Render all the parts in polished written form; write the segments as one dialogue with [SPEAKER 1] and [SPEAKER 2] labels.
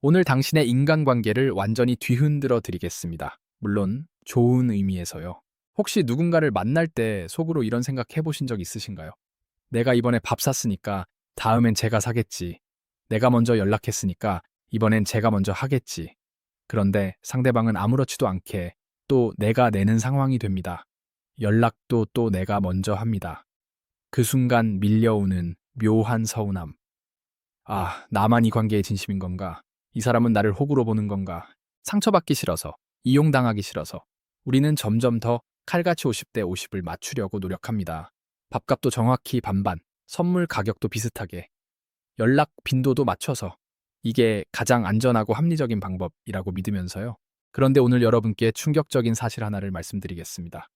[SPEAKER 1] 오늘 당신의 인간관계를 완전히 뒤흔들어 드리겠습니다. 물론 좋은 의미에서요. 혹시 누군가를 만날 때 속으로 이런 생각 해보신 적 있으신가요? 내가 이번에 밥 샀으니까 다음엔 제가 사겠지. 내가 먼저 연락했으니까 이번엔 제가 먼저 하겠지. 그런데 상대방은 아무렇지도 않게 또 내가 내는 상황이 됩니다. 연락도 또 내가 먼저 합니다. 그 순간 밀려오는 묘한 서운함. 아, 나만 이 관계에 진심인 건가? 이 사람은 나를 호구로 보는 건가? 상처받기 싫어서, 이용당하기 싫어서 우리는 점점 더 칼같이 50대 50을 맞추려고 노력합니다. 밥값도 정확히 반반, 선물 가격도 비슷하게, 연락 빈도도 맞춰서 이게 가장 안전하고 합리적인 방법이라고 믿으면서요. 그런데 오늘 여러분께 충격적인 사실 하나를 말씀드리겠습니다.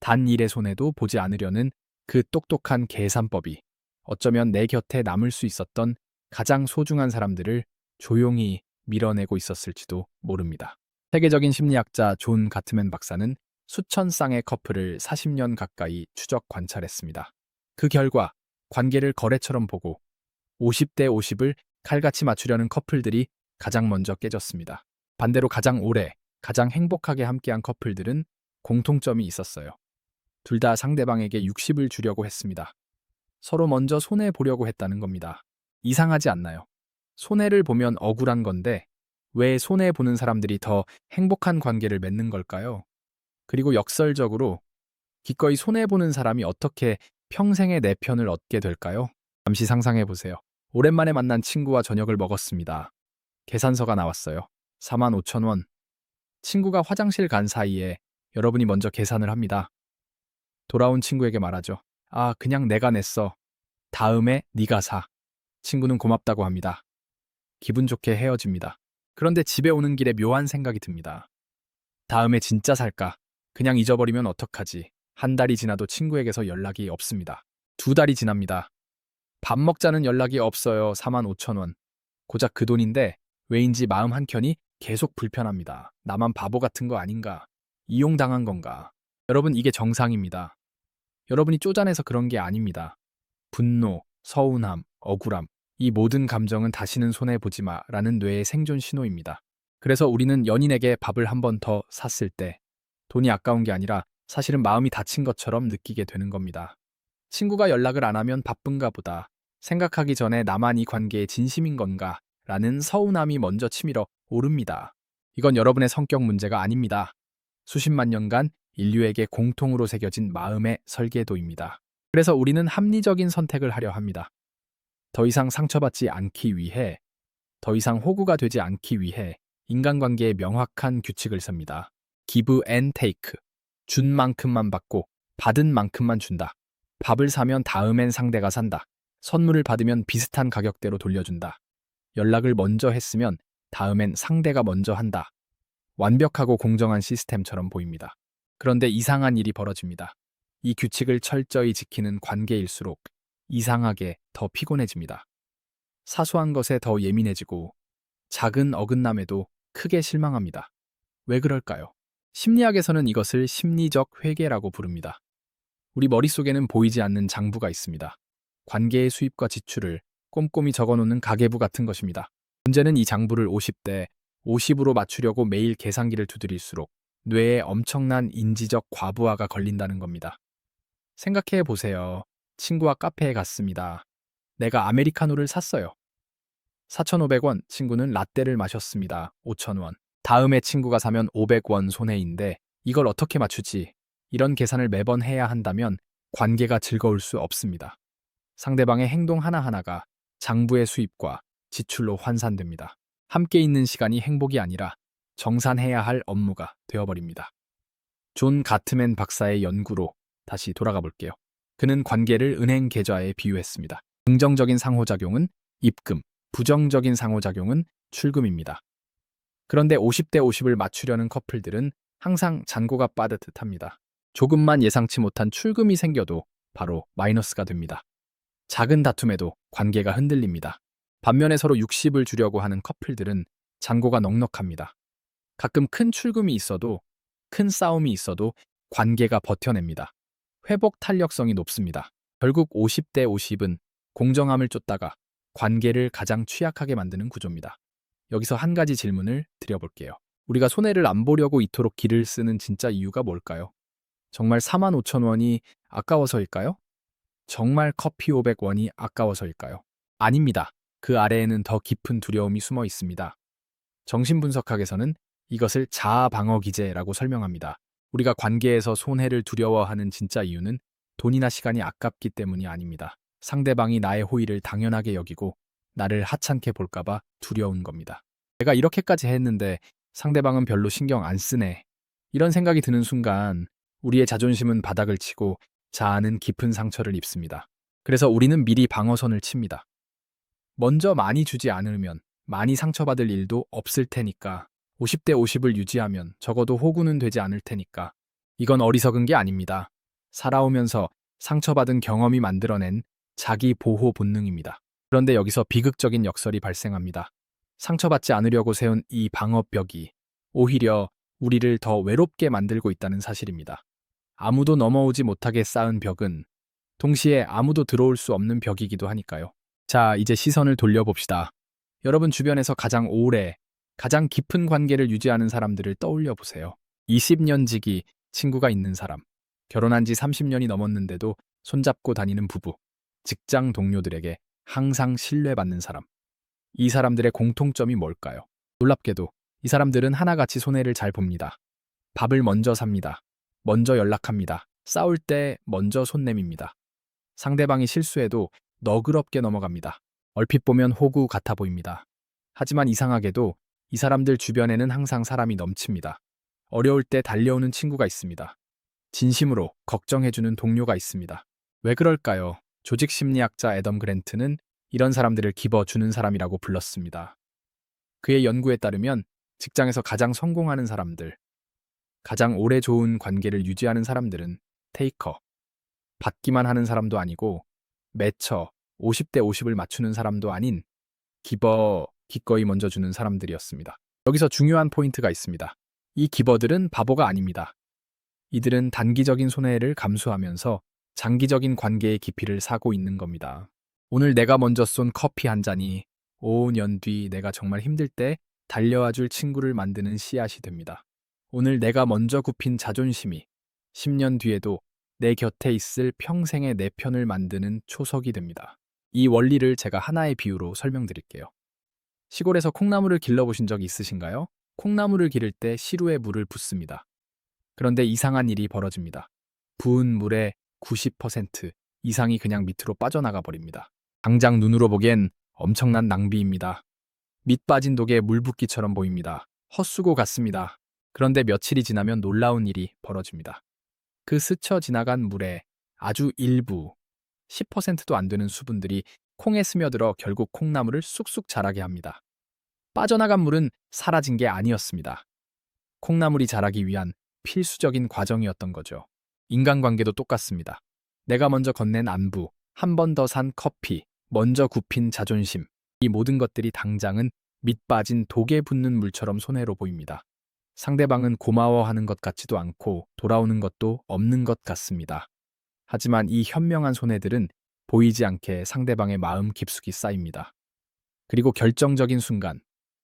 [SPEAKER 1] 단 일의 손해도 보지 않으려는 그 똑똑한 계산법이 어쩌면 내 곁에 남을 수 있었던 가장 소중한 사람들을 조용히 밀어내고 있었을지도 모릅니다. 세계적인 심리학자 존 가트맨 박사는 수천 쌍의 커플을 40년 가까이 추적 관찰했습니다. 그 결과 관계를 거래처럼 보고 50대 50을 칼같이 맞추려는 커플들이 가장 먼저 깨졌습니다. 반대로 가장 오래, 가장 행복하게 함께한 커플들은 공통점이 있었어요. 둘 다 상대방에게 60을 주려고 했습니다. 서로 먼저 손해보려고 했다는 겁니다. 이상하지 않나요? 손해를 보면 억울한 건데 왜 손해보는 사람들이 더 행복한 관계를 맺는 걸까요? 그리고 역설적으로 기꺼이 손해보는 사람이 어떻게 평생의 내 편을 얻게 될까요? 잠시 상상해보세요. 오랜만에 만난 친구와 저녁을 먹었습니다. 계산서가 나왔어요. 45,000원. 친구가 화장실 간 사이에 여러분이 먼저 계산을 합니다. 돌아온 친구에게 말하죠. 아, 그냥 내가 냈어. 다음에 네가 사. 친구는 고맙다고 합니다. 기분 좋게 헤어집니다. 그런데 집에 오는 길에 묘한 생각이 듭니다. 다음에 진짜 살까? 그냥 잊어버리면 어떡하지? 한 달이 지나도 친구에게서 연락이 없습니다. 두 달이 지납니다. 밥 먹자는 연락이 없어요. 45,000원. 고작 그 돈인데 왜인지 마음 한켠이 계속 불편합니다. 나만 바보 같은 거 아닌가? 이용당한 건가? 여러분, 이게 정상입니다. 여러분이 쪼잔해서 그런 게 아닙니다. 분노, 서운함, 억울함, 이 모든 감정은 다시는 손해보지 마라는 뇌의 생존 신호입니다. 그래서 우리는 연인에게 밥을 한 번 더 샀을 때 돈이 아까운 게 아니라 사실은 마음이 다친 것처럼 느끼게 되는 겁니다. 친구가 연락을 안 하면 바쁜가 보다. 생각하기 전에 나만 이 관계에 진심인 건가? 라는 서운함이 먼저 치밀어 오릅니다. 이건 여러분의 성격 문제가 아닙니다. 수십만 년간 인류에게 공통으로 새겨진 마음의 설계도입니다. 그래서 우리는 합리적인 선택을 하려 합니다. 더 이상 상처받지 않기 위해, 더 이상 호구가 되지 않기 위해 인간관계에 명확한 규칙을 셉니다. Give and take. 준 만큼만 받고 받은 만큼만 준다. 밥을 사면 다음엔 상대가 산다. 선물을 받으면 비슷한 가격대로 돌려준다. 연락을 먼저 했으면 다음엔 상대가 먼저 한다. 완벽하고 공정한 시스템처럼 보입니다. 그런데 이상한 일이 벌어집니다. 이 규칙을 철저히 지키는 관계일수록 이상하게 더 피곤해집니다. 사소한 것에 더 예민해지고 작은 어긋남에도 크게 실망합니다. 왜 그럴까요? 심리학에서는 이것을 심리적 회계라고 부릅니다. 우리 머릿속에는 보이지 않는 장부가 있습니다. 관계의 수입과 지출을 꼼꼼히 적어놓는 가계부 같은 것입니다. 문제는 이 장부를 50대 50으로 맞추려고 매일 계산기를 두드릴수록 뇌에 엄청난 인지적 과부하가 걸린다는 겁니다. 생각해 보세요. 친구와 카페에 갔습니다. 내가 아메리카노를 샀어요. 4,500원, 친구는 라떼를 마셨습니다. 5,000원. 다음에 친구가 사면 500원 손해인데 이걸 어떻게 맞추지? 이런 계산을 매번 해야 한다면 관계가 즐거울 수 없습니다. 상대방의 행동 하나하나가 장부의 수입과 지출로 환산됩니다. 함께 있는 시간이 행복이 아니라 정산해야 할 업무가 되어버립니다. 존 가트맨 박사의 연구로 다시 돌아가 볼게요. 그는 관계를 은행 계좌에 비유했습니다. 긍정적인 상호작용은 입금, 부정적인 상호작용은 출금입니다. 그런데 50대 50을 맞추려는 커플들은 항상 잔고가 빠듯합니다. 조금만 예상치 못한 출금이 생겨도 바로 마이너스가 됩니다. 작은 다툼에도 관계가 흔들립니다. 반면에 서로 60을 주려고 하는 커플들은 잔고가 넉넉합니다. 가끔 큰 출금이 있어도, 큰 싸움이 있어도 관계가 버텨냅니다. 회복 탄력성이 높습니다. 결국 50대 50은 공정함을 쫓다가 관계를 가장 취약하게 만드는 구조입니다. 여기서 한 가지 질문을 드려볼게요. 우리가 손해를 안 보려고 이토록 기를 쓰는 진짜 이유가 뭘까요? 정말 45,000원이 아까워서일까요? 정말 커피 500원이 아까워서일까요? 아닙니다. 그 아래에는 더 깊은 두려움이 숨어 있습니다. 정신분석학에서는 이것을 자아 방어 기제라고 설명합니다. 우리가 관계에서 손해를 두려워하는 진짜 이유는 돈이나 시간이 아깝기 때문이 아닙니다. 상대방이 나의 호의를 당연하게 여기고 나를 하찮게 볼까봐 두려운 겁니다. 내가 이렇게까지 했는데 상대방은 별로 신경 안 쓰네. 이런 생각이 드는 순간 우리의 자존심은 바닥을 치고 자아는 깊은 상처를 입습니다. 그래서 우리는 미리 방어선을 칩니다. 먼저 많이 주지 않으면 많이 상처받을 일도 없을 테니까 50대 50을 유지하면 적어도 호구는 되지 않을 테니까 이건 어리석은 게 아닙니다. 살아오면서 상처받은 경험이 만들어낸 자기 보호 본능입니다. 그런데 여기서 비극적인 역설이 발생합니다. 상처받지 않으려고 세운 이 방어벽이 오히려 우리를 더 외롭게 만들고 있다는 사실입니다. 아무도 넘어오지 못하게 쌓은 벽은 동시에 아무도 들어올 수 없는 벽이기도 하니까요. 자, 이제 시선을 돌려봅시다. 여러분 주변에서 가장 오래, 가장 깊은 관계를 유지하는 사람들을 떠올려 보세요. 20년 지기 친구가 있는 사람, 결혼한 지 30년이 넘었는데도 손잡고 다니는 부부, 직장 동료들에게 항상 신뢰받는 사람. 이 사람들의 공통점이 뭘까요? 놀랍게도 이 사람들은 하나같이 손해를 잘 봅니다. 밥을 먼저 삽니다. 먼저 연락합니다. 싸울 때 먼저 손 내밉니다. 상대방이 실수해도 너그럽게 넘어갑니다. 얼핏 보면 호구 같아 보입니다. 하지만 이상하게도 이 사람들 주변에는 항상 사람이 넘칩니다. 어려울 때 달려오는 친구가 있습니다. 진심으로 걱정해주는 동료가 있습니다. 왜 그럴까요? 조직 심리학자 애덤 그랜트는 이런 사람들을 기버주는 사람이라고 불렀습니다. 그의 연구에 따르면 직장에서 가장 성공하는 사람들, 가장 오래 좋은 관계를 유지하는 사람들은 테이커, 받기만 하는 사람도 아니고 매처, 50대 50을 맞추는 사람도 아닌 기버, 기꺼이 먼저 주는 사람들이었습니다. 여기서 중요한 포인트가 있습니다. 이 기버들은 바보가 아닙니다. 이들은 단기적인 손해를 감수하면서 장기적인 관계의 깊이를 사고 있는 겁니다. 오늘 내가 먼저 쏜 커피 한 잔이 5년 뒤 내가 정말 힘들 때 달려와 줄 친구를 만드는 씨앗이 됩니다. 오늘 내가 먼저 굽힌 자존심이 10년 뒤에도 내 곁에 있을 평생의 내 편을 만드는 초석이 됩니다. 이 원리를 제가 하나의 비유로 설명드릴게요. 시골에서 콩나물을 길러보신 적 있으신가요? 콩나물을 기를 때 시루에 물을 붓습니다. 그런데 이상한 일이 벌어집니다. 부은 물의 90% 이상이 그냥 밑으로 빠져나가 버립니다. 당장 눈으로 보기엔 엄청난 낭비입니다. 밑 빠진 독에 물 붓기처럼 보입니다. 헛수고 같습니다. 그런데 며칠이 지나면 놀라운 일이 벌어집니다. 그 스쳐 지나간 물에 아주 일부, 10%도 안 되는 수분들이 콩에 스며들어 결국 콩나물을 쑥쑥 자라게 합니다. 빠져나간 물은 사라진 게 아니었습니다. 콩나물이 자라기 위한 필수적인 과정이었던 거죠. 인간관계도 똑같습니다. 내가 먼저 건넨 안부, 한 번 더 산 커피, 먼저 굽힌 자존심, 이 모든 것들이 당장은 밑 빠진 독에 붓는 물처럼 손해로 보입니다. 상대방은 고마워하는 것 같지도 않고 돌아오는 것도 없는 것 같습니다. 하지만 이 현명한 손해들은 보이지 않게 상대방의 마음 깊숙이 쌓입니다. 그리고 결정적인 순간,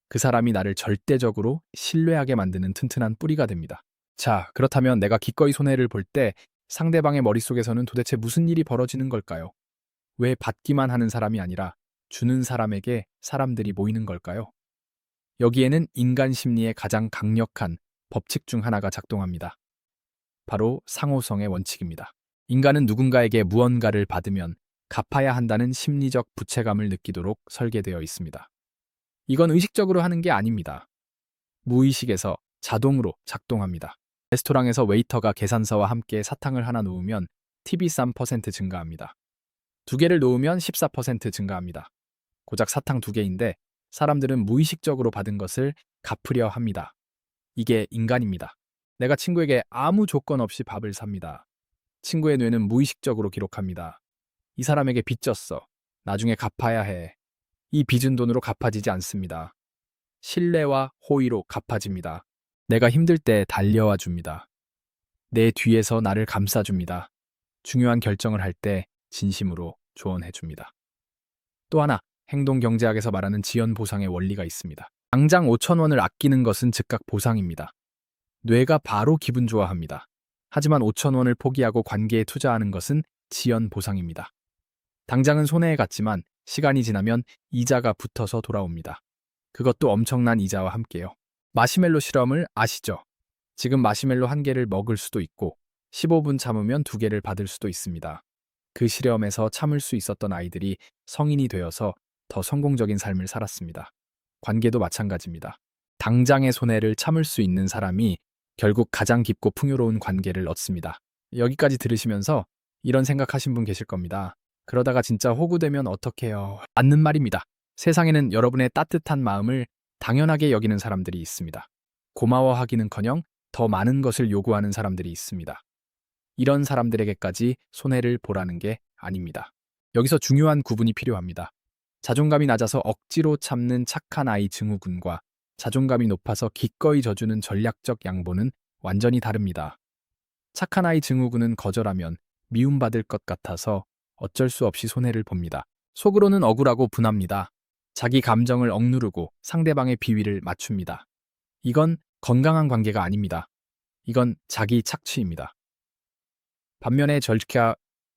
[SPEAKER 1] 그 사람이 나를 절대적으로 신뢰하게 만드는 튼튼한 뿌리가 됩니다. 자, 그렇다면 내가 기꺼이 손해를 볼 때 상대방의 머릿속에서는 도대체 무슨 일이 벌어지는 걸까요? 왜 받기만 하는 사람이 아니라 주는 사람에게 사람들이 모이는 걸까요? 여기에는 인간 심리의 가장 강력한 법칙 중 하나가 작동합니다. 바로 상호성의 원칙입니다. 인간은 누군가에게 무언가를 받으면 갚아야 한다는 심리적 부채감을 느끼도록 설계되어 있습니다. 이건 의식적으로 하는 게 아닙니다. 무의식에서 자동으로 작동합니다. 레스토랑에서 웨이터가 계산서와 함께 사탕을 하나 놓으면 팁이 3% 증가합니다. 2개를 놓으면 14% 증가합니다. 고작 사탕 2개인데 사람들은 무의식적으로 받은 것을 갚으려 합니다. 이게 인간입니다. 내가 친구에게 아무 조건 없이 밥을 삽니다. 친구의 뇌는 무의식적으로 기록합니다. 이 사람에게 빚졌어. 나중에 갚아야 해. 이 빚은 돈으로 갚아지지 않습니다. 신뢰와 호의로 갚아집니다. 내가 힘들 때 달려와 줍니다. 내 뒤에서 나를 감싸줍니다. 중요한 결정을 할 때 진심으로 조언해 줍니다. 또 하나, 행동경제학에서 말하는 지연보상의 원리가 있습니다. 당장 5천 원을 아끼는 것은 즉각 보상입니다. 뇌가 바로 기분 좋아합니다. 하지만 5천 원을 포기하고 관계에 투자하는 것은 지연 보상입니다. 당장은 손해에 갔지만 시간이 지나면 이자가 붙어서 돌아옵니다. 그것도 엄청난 이자와 함께요. 마시멜로 실험을 아시죠? 지금 마시멜로 한 개를 먹을 수도 있고 15분 참으면 2개를 받을 수도 있습니다. 그 실험에서 참을 수 있었던 아이들이 성인이 되어서 더 성공적인 삶을 살았습니다. 관계도 마찬가지입니다. 당장의 손해를 참을 수 있는 사람이 결국 가장 깊고 풍요로운 관계를 얻습니다. 여기까지 들으시면서 이런 생각하신 분 계실 겁니다. 그러다가 진짜 호구되면 어떡해요? 맞는 말입니다. 세상에는 여러분의 따뜻한 마음을 당연하게 여기는 사람들이 있습니다. 고마워하기는커녕 더 많은 것을 요구하는 사람들이 있습니다. 이런 사람들에게까지 손해를 보라는 게 아닙니다. 여기서 중요한 구분이 필요합니다. 자존감이 낮아서 억지로 참는 착한 아이 증후군과 자존감이 높아서 기꺼이 져주는 전략적 양보는 완전히 다릅니다. 착한 아이 증후군은 거절하면 미움받을 것 같아서 어쩔 수 없이 손해를 봅니다. 속으로는 억울하고 분합니다. 자기 감정을 억누르고 상대방의 비위를 맞춥니다. 이건 건강한 관계가 아닙니다. 이건 자기 착취입니다. 반면에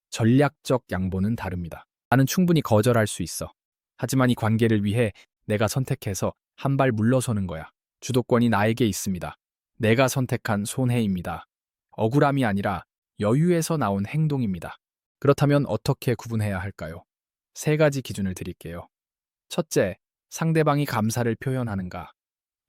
[SPEAKER 1] 전략적 양보는 다릅니다. 나는 충분히 거절할 수 있어. 하지만 이 관계를 위해 내가 선택해서 한 발 물러서는 거야. 주도권이 나에게 있습니다. 내가 선택한 손해입니다. 억울함이 아니라 여유에서 나온 행동입니다. 그렇다면 어떻게 구분해야 할까요? 3가지 기준을 드릴게요. 첫째, 상대방이 감사를 표현하는가?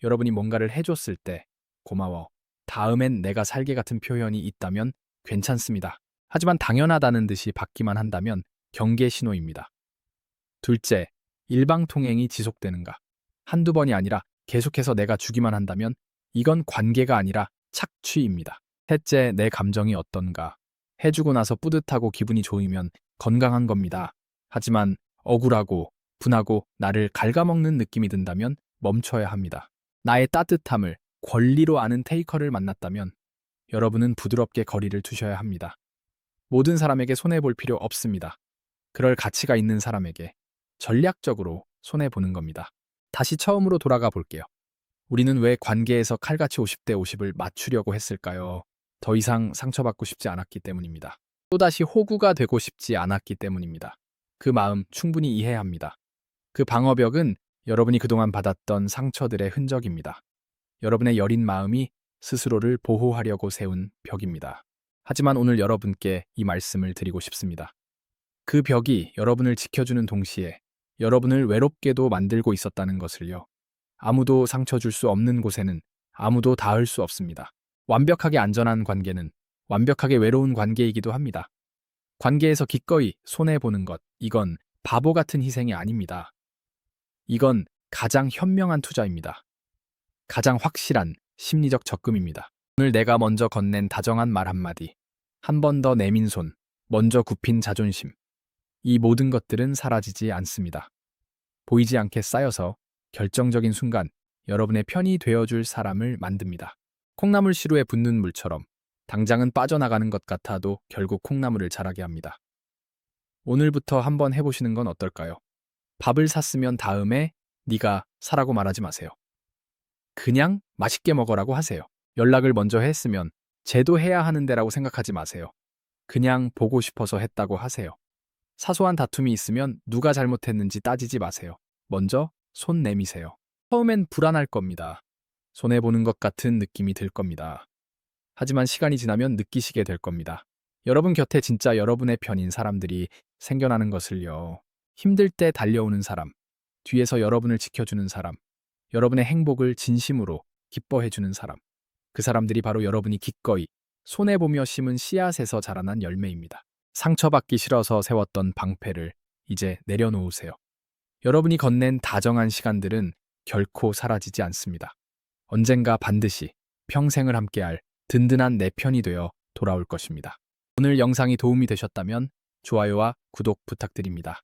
[SPEAKER 1] 여러분이 뭔가를 해줬을 때 고마워. 다음엔 내가 살게 같은 표현이 있다면 괜찮습니다. 하지만 당연하다는 듯이 받기만 한다면 경계 신호입니다. 둘째, 일방통행이 지속되는가? 한두 번이 아니라 계속해서 내가 주기만 한다면 이건 관계가 아니라 착취입니다. 셋째, 내 감정이 어떤가? 해주고 나서 뿌듯하고 기분이 좋으면 건강한 겁니다. 하지만 억울하고 분하고 나를 갉아먹는 느낌이 든다면 멈춰야 합니다. 나의 따뜻함을 권리로 아는 테이커를 만났다면 여러분은 부드럽게 거리를 두셔야 합니다. 모든 사람에게 손해볼 필요 없습니다. 그럴 가치가 있는 사람에게 전략적으로 손해보는 겁니다. 다시 처음으로 돌아가 볼게요. 우리는 왜 관계에서 칼같이 50대 50을 맞추려고 했을까요? 더 이상 상처받고 싶지 않았기 때문입니다. 또다시 호구가 되고 싶지 않았기 때문입니다. 그 마음 충분히 이해합니다. 그 방어벽은 여러분이 그동안 받았던 상처들의 흔적입니다. 여러분의 여린 마음이 스스로를 보호하려고 세운 벽입니다. 하지만 오늘 여러분께 이 말씀을 드리고 싶습니다. 그 벽이 여러분을 지켜주는 동시에 여러분을 외롭게도 만들고 있었다는 것을요. 아무도 상처 줄 수 없는 곳에는 아무도 닿을 수 없습니다. 완벽하게 안전한 관계는 완벽하게 외로운 관계이기도 합니다. 관계에서 기꺼이 손해보는 것, 이건 바보 같은 희생이 아닙니다. 이건 가장 현명한 투자입니다. 가장 확실한 심리적 적금입니다. 오늘 내가 먼저 건넨 다정한 말 한마디, 한 번 더 내민 손, 먼저 굽힌 자존심. 이 모든 것들은 사라지지 않습니다. 보이지 않게 쌓여서 결정적인 순간 여러분의 편이 되어줄 사람을 만듭니다. 콩나물 시루에 붓는 물처럼 당장은 빠져나가는 것 같아도 결국 콩나물을 자라게 합니다. 오늘부터 한번 해보시는 건 어떨까요? 밥을 샀으면 다음에 네가 사라고 말하지 마세요. 그냥 맛있게 먹으라고 하세요. 연락을 먼저 했으면 쟤도 해야 하는데라고 생각하지 마세요. 그냥 보고 싶어서 했다고 하세요. 사소한 다툼이 있으면 누가 잘못했는지 따지지 마세요. 먼저 손 내미세요. 처음엔 불안할 겁니다. 손해보는 것 같은 느낌이 들 겁니다. 하지만 시간이 지나면 느끼시게 될 겁니다. 여러분 곁에 진짜 여러분의 편인 사람들이 생겨나는 것을요. 힘들 때 달려오는 사람, 뒤에서 여러분을 지켜주는 사람, 여러분의 행복을 진심으로 기뻐해주는 사람. 그 사람들이 바로 여러분이 기꺼이 손해보며 심은 씨앗에서 자라난 열매입니다. 상처받기 싫어서 세웠던 방패를 이제 내려놓으세요. 여러분이 건넨 다정한 시간들은 결코 사라지지 않습니다. 언젠가 반드시 평생을 함께할 든든한 내 편이 되어 돌아올 것입니다. 오늘 영상이 도움이 되셨다면 좋아요와 구독 부탁드립니다.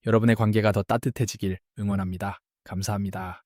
[SPEAKER 1] 여러분의 관계가 더 따뜻해지길 응원합니다. 감사합니다.